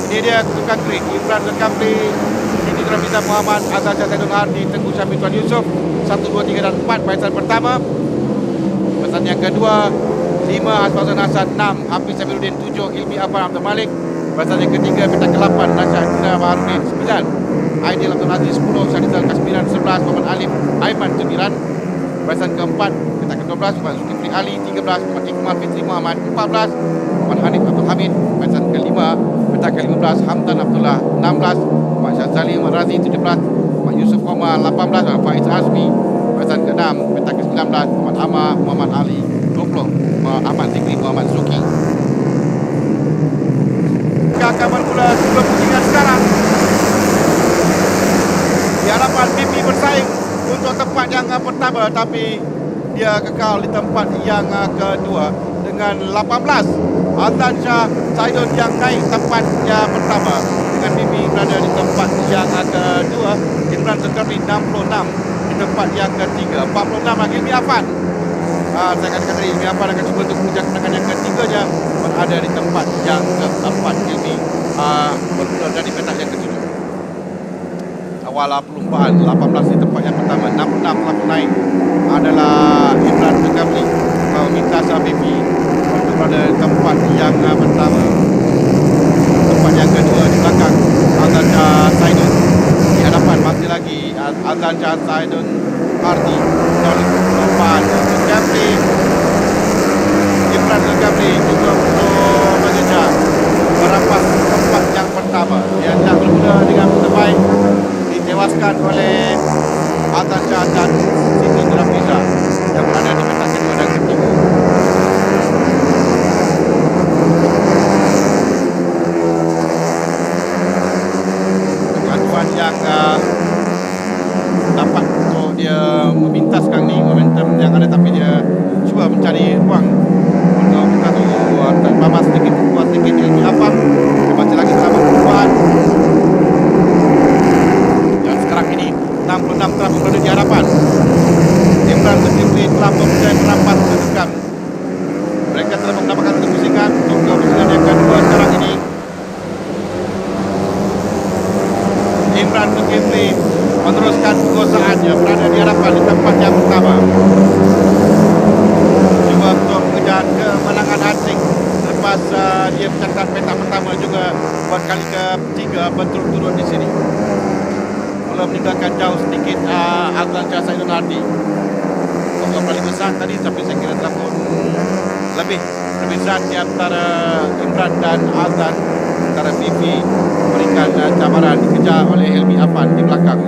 Ini dia kedudukan grid. Imran Zulkifli, Siti Nurhaliza Muhammad, Azhar Zaidul Hardi, Tengku Syamil Tuan Yusof. 1, 2, 3 dan 4 barisan pertama. Barisan yang kedua 5 Hasbazan Hasan, 6 Hafiz Samiruddin, 7 Ilmi Afan Abdul Malik. Barisan yang ketiga petak ke-8 Nasha Adina Baharudin, 9 Aidil Abdul Aziz, 10 Syahrizal Kasmiran, 11 Muhammad Alif Aiman Tumiran. Barisan keempat petak ke-12 Muhammad Zulkifli Ali, 13 Muhammad Iqmal Fitri Muhammad, 14 Muhammad Hanif Abdul Hamid. Barisan ke-5 petak ke-15 Hamdan Abdullah, 16 Muhammad Syazali Muhammad Razi, 17 Muhammad Yusuf Omar, 18 Muhammad Faiz Azmi. Barisan ke-6 petak ke-19 Muhammad Amar Muhammad Ali, 20 Muhammad Ahmad Zikri Muhammad Zuki. Akan bermula sebelum pertandingan sekarang. Diharapkan BP bersaing untuk tempat yang pertama, tapi dia kekal di tempat yang kedua dengan 18. Azlan Shah Saidun yang naik tempat yang pertama dengan BP berada di tempat yang kedua. Imran Zulkifli 66 di tempat yang ketiga. 46 lagi Ilmi Afan. Saya katakan tadi Ilmi Afan akan cuba untuk mengejar kemenangan yang ketiganya, berada di tempat yang keempat. Ilmi bermula dari petak yang ketujuh. Awal perlumbaan 18 di tempat yang pertama, 66 telah naik adalah Imran Zulkifli meminta BP untuk berada di tempat yang pertama. Tempat yang kedua di belakang Azhar Shah Saidun. Di hadapan masih lagi Azhar Shah Saidun Hardi. Perlumbaan Zulkifli, Imran Zulkifli juga untuk mengejar merampas tempat yang pertama. Dia hendak bermula dengan terbaik, ditewaskan oleh Azhar Shah dan Siti Nurhaliza yang berada di petak kedua dan ketiga. Kegaduhan yang dapat untuk dia memintaskan ni momentum yang ada, tapi dia cuba mencari ruang untuk berkatu terbabas sedikit, kuat sedikit Ilmi Afan. Dia baca lagi selama perubahan. Dan sekarang ini 66 telah berada di hadapan. Imran Zulkifli telah memulai merampas kedudukan. Mereka telah mendapatkan kepusingan untuk kepusingan yang kedua sekarang ini. Imran Zulkifli meneruskan penguasaannya, berada di hadapan di tempat yang pertama. Juga untuk mengejar kemenangan asing selepas dia mencatatkan petak pertama juga buat kali ketiga berturut-turut di sini. Mula meninggalkan jauh sedikit Azlan Shah Saidun Hardi. Kosong paling besar tadi, tapi saya kira telah pun lebih besar di antara Imran dan Azlan. Antara Fifi berikan cabaran, dikejar oleh Ilmi Afan di belakang.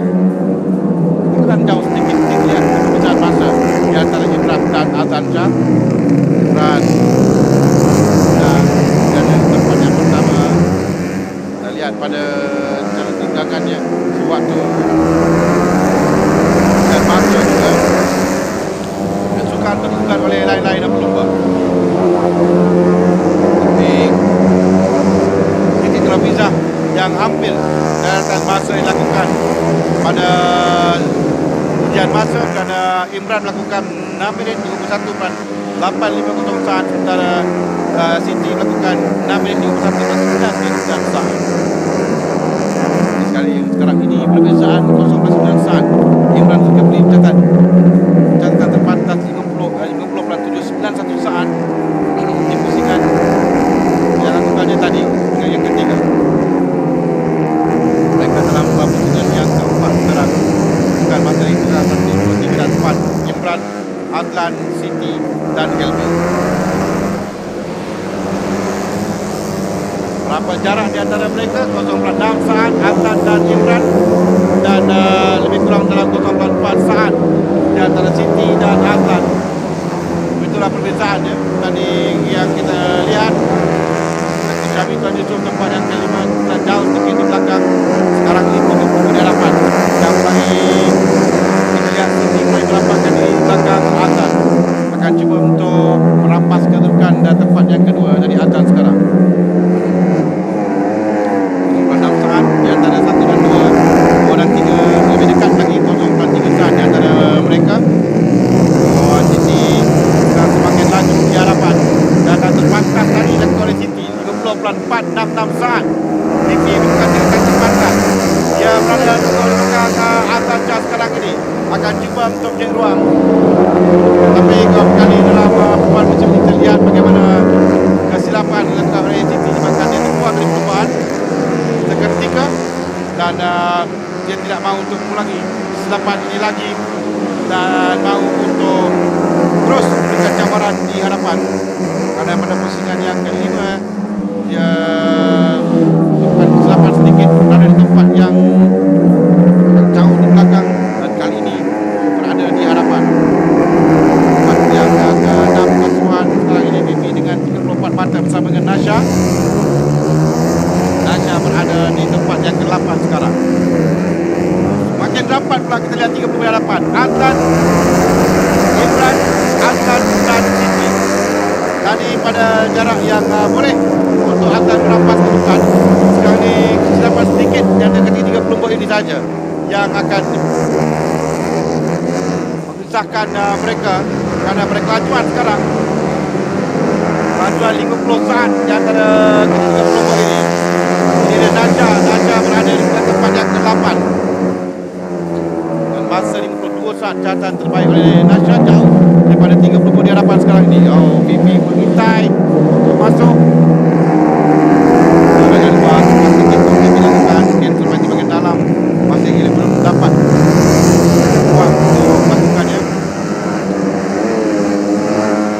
Bukan jauh sedikit dilihat perbezaan masa di antara Imran dan Azlan Shah. Imran dan tempat yang pertama, kita lihat pada cara tinggangannya sewaktu dan masa juga kesukaan tertukar oleh lain-lain dan pelumba. Tapi Siti Nurhaliza yang hampir daratan masa dilakukan pada ujian masa, kerana Imran melakukan 6 minit 31.850 saat, sementara Siti melakukan 6 minit 31.9 saat. Sekali sekarang ini perbezaan 0.9 saat. Imran Zulkifli mencatat catatan terpantas 50.791 saat di pusingan yang lakukannya tadi dengan yang ketiga. Mereka telah membuat pusingan yang keempat sekarang. Bukan masa itu adalah 1, 2, 3 dan 4. Imran, Azlan, Siti dan Ilmi. Berapa jarak di antara mereka? 0.6 saat Azlan dan Imran, dan lebih kurang dalam 0.4 saat di antara Siti dan Azlan. Itulah perbezaannya tadi yang kita lihat. Kami Tuan Yusof tempat yang kelima, dan jauh sedikit di belakang. Sekarang ini di hadapan. Yang lagi kita lihat Siti mulai merampaskan di belakang Azlan. Akan cuba untuk merampas kedudukan dan tempat yang kedua dari Azlan sekarang. 6 saat di antara 1 dan 2, 2 dan 3, lebih dekat lagi 0.3 saat di antara mereka. Siti semakin laju di hadapan dan terpangkas tadi dilakukan oleh Siti 50.791 bulan 466 saat. BP bukan dengan kecepatan. Dia berada di belakang Azlan Shah sekarang ini. Akan cuba untuk menjadi ruang. Tapi beberapa kali dalam perbuatan macam ini terlihat bagaimana kesilapan dilakukan oleh GT sebabkan dia terbuang dari percobaan seketika dan dia tidak mahu untuk mengulangi kesilapan ini lagi dan mahu untuk terus memberikan cabaran di hadapan, karena pada pusingan yang kelima dia melakukan kesilapan sedikit berada di tempat yang jauh di belakang dan kali ini berada di hadapan. Tempat yang ke-6 keseruan sekarang ini BP dengan 34 mata bersama dengan Nasha. Nasha berada di tempat yang ke-8 sekarang. Makin rapat pula kita lihat 30 hadapan. Azlan, Imran, Azlan dan Siti. Tadi pada jarak yang boleh untuk Azlan merampas kedudukan. Sekarang ni kesilapan sedikit yang ada ketika 3 kelompok ini saja yang akan memisahkan mereka, kerana mereka lajuan sekarang. Lajuan 50 saat di antara ketiga kelompok ini. Ini dia Nasha berada di tempat yang ke-8. Masa 52 saat catatan terbaik oleh Nasha, jauh daripada 30 di hadapan sekarang ini. Oh, BP mengintai untuk masuk ke bahagian luar. Masih kita dilakukan scan terbaik di bahagian dalam. Masih ini belum dapat ruang untuk melakukannya.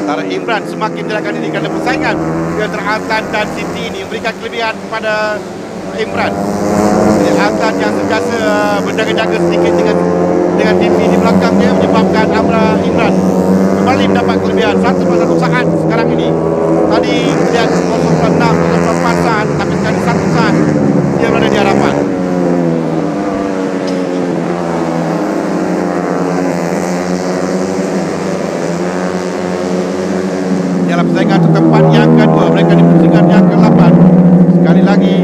Antara Imran semakin dilakukan ini kerana persaingan di antara Azlan dan Siti ini memberikan kelebihan kepada Imran. Jadi Azlan yang sentiasa berjaga-jaga sedikit dengan BP di belakang dia menyebabkan Imran kembali mendapat kelebihan 1.1 saat sekarang ini. Tadi kita lihat 0.6, 0.4 saat, tapi sekarang 1 saat dia berada di hadapan. Dalam persaingan tempat yang kedua, mereka di pusingan yang ke-8. Sekali lagi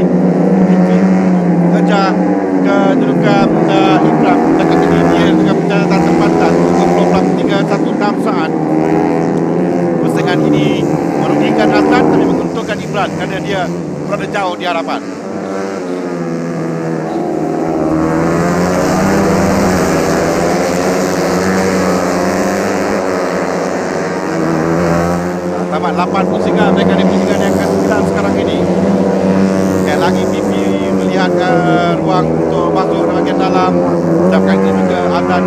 kejar kedudukan Imran. Dekat ini dia dengan pencatatan terpantas 30.316 saat. Persaingan ini merugikan Azlan tapi menguntungkan Imran kerana dia berada jauh di hadapan. Tamat 8 pusingan, mereka di pusingan yang ke-9 sekarang ini. Sekali lagi BP melihat ruang untuk masuk ke bahagian dalam. Dan kali ini juga Azlan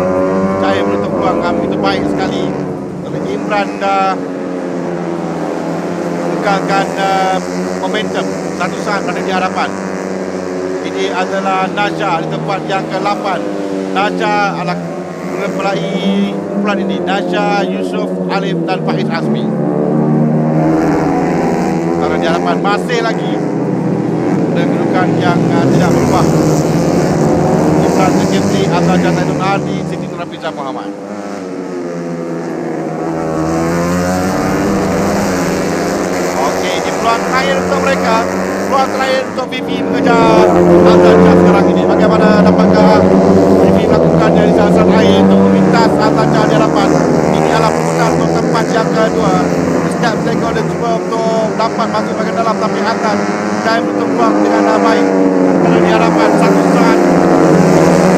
Shah menutup ruang begitu baik sekali. Oleh Imran mengekalkan momentum satu saat berada di hadapan. Ini adalah Nasha di tempat yang ke-8. Nasha adalah mempelai kumpulan ini. Nasha, Yusuf, Alif dan Faiz Azmi. Sekarang di hadapan masih lagi dengan kedudukan yang tidak berubah. Imran Zulkifli, Azlan Shah Zaidun Ardi, Siti Nurhafizah Muhammad. Okey, ini peluang terakhir untuk mereka. Peluang terakhir untuk BP mengejar Azlan Shah sekarang ini. Bagaimana dapatkah BP melakukannya di sasaran air untuk memintas Azlan Shah di hadapan. Ini adalah perlukan untuk tempat yang kedua. Setiap mereka ada cuba untuk dapat masuk bahagian dalam, tapi Azlan Shah menutup ruang dengan baik. Kerana di hadapan satu saat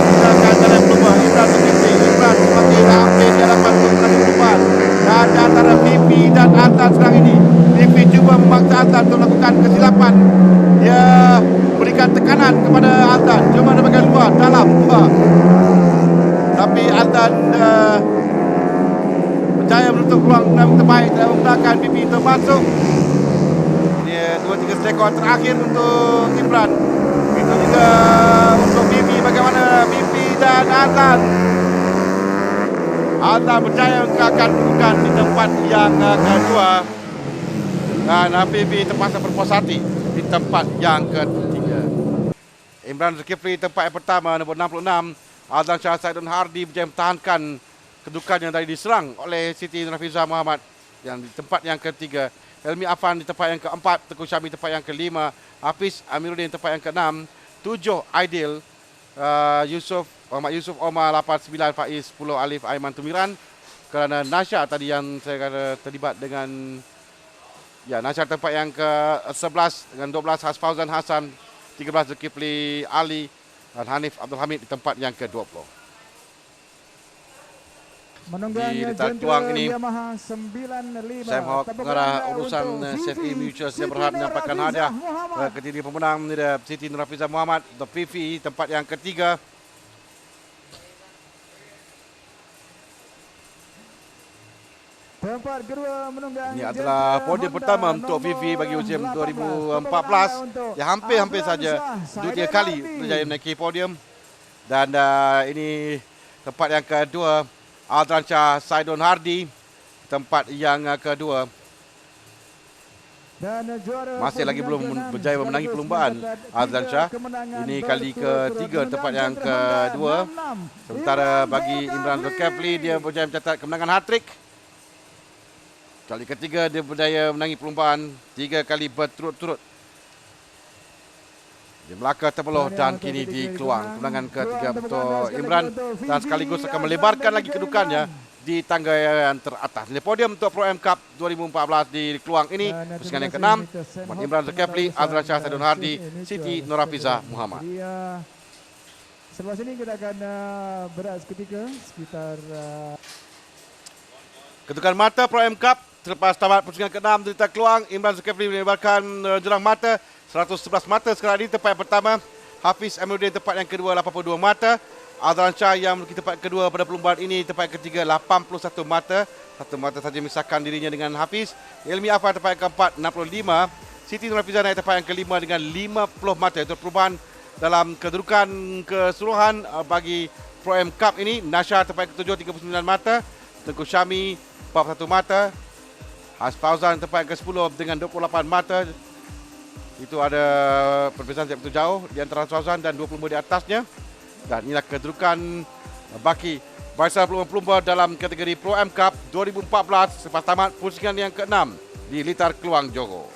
kita akan jalan berubah. Imran Zulkifli, Imran semakin hampir di hadapan untuk perubahan. Dan di antara BP dan Azlan sekarang ini, BP cuba memaksa Azlan untuk melakukan kesilapan. Dia berikan tekanan kepada Azlan, cuma di bahagian luar, dalam luar. Tapi Azlan berjaya menutup ruang dengan terbaik dan memudahkan BP untuk masuk. Dia 2-3 sekor terakhir untuk Imran. Itu juga untuk BP. Bagaimana BP dan Azlan. Azlan berjaya mengangkat kedudukan di tempat yang kedua. Dan BP terpaksa berpuas hati di tempat yang ketiga. Imran Zulkifli tempat yang pertama, nombor 66. Azlan Shah Zaidun Ardi berjaya mempertahankan kedudukan yang tadi diserang oleh Siti Nurhafizah Muhammad yang di tempat yang ketiga. Helmi Afan di tempat yang keempat, Tengku Syami tempat yang kelima, Hafiz Amiruddin tempat yang keenam, 7 Aidil, Muhammad Yusuf Omar 89, Faiz 10, Alif Aiman Tumiran. Kerana Nasha tadi yang saya kata terlibat dengan Ya, Nasha tempat yang ke-11 dengan 12 Fauzan Hassan, 13 Zulkifli Ali dan Hanif Abdul Hamid di tempat yang ke-20. Di letak Keluang ini, Sam Hawk pengarah urusan CFI Mutual saya berharap menyampaikan hadiah ketiga pemenang Siti Nurhafizah Muhammad atau Fifi tempat yang ketiga. Tempat kedua menunggang. Ini adalah podium pertama untuk Fifi bagi usia 2014 yang hampir saja 2-3 kali berjaya menaiki podium. Dan ini tempat yang kedua Aldran Shah Saidon Hardi, tempat yang kedua. Masih lagi belum berjaya memenangi perlombaan Aldran Shah. Ini kali ketiga tempat yang kedua. Sementara bagi Imran Zulkifli, dia berjaya mencatat kemenangan hat-trick. Kali ketiga dia berjaya menangi perlombaan 3 kali berturut-turut. Di Melaka terpeluh dan kini di Keluang. Kemenangan ketiga untuk Imran dan sekaligus akan melebarkan lagi kedudukannya di tangga yang teratas. Ini podium untuk Pro M Cup 2014 di Keluang ini. Pusingan yang ke-6, Imran Zulkifli, Aldran Shah Saidon Hardi, Siti Nurhafizah Muhammad. Selepas ini kita akan beras ketika sekitar ketukan mata Pro M Cup. Selepas tamat pusingan ke-6 di letak Keluang, Imran Zulkifli melebarkan jurang mata 111 mata sekarang ini tempat yang pertama. Hafiz Amiruddin tempat yang kedua 82 mata. Aldran Shah yang memiliki tempat kedua pada perlombaan ini tempat yang ketiga 81 mata. 1 mata saja memisahkan dirinya dengan Hafiz. Ilmi Afar tempat yang keempat 65. Siti Nurhafizah naik tempat yang kelima dengan 50 mata. Itu perubahan dalam kedudukan keseluruhan bagi Pro M Cup ini. Nasha tempat yang ketujuh 39 mata. Tengku Syami 41 mata. Has Fauzan tempat yang ke-10 dengan 28 mata. Itu ada perbezaan yang begitu jauh di antara Fauzan dan 25 di atasnya. Dan inilah kedudukan baki barisan pelumba-pelumba dalam kategori Pro M Cup 2014 selepas tamat pusingan yang ke-6 di Litar Keluang, Johor.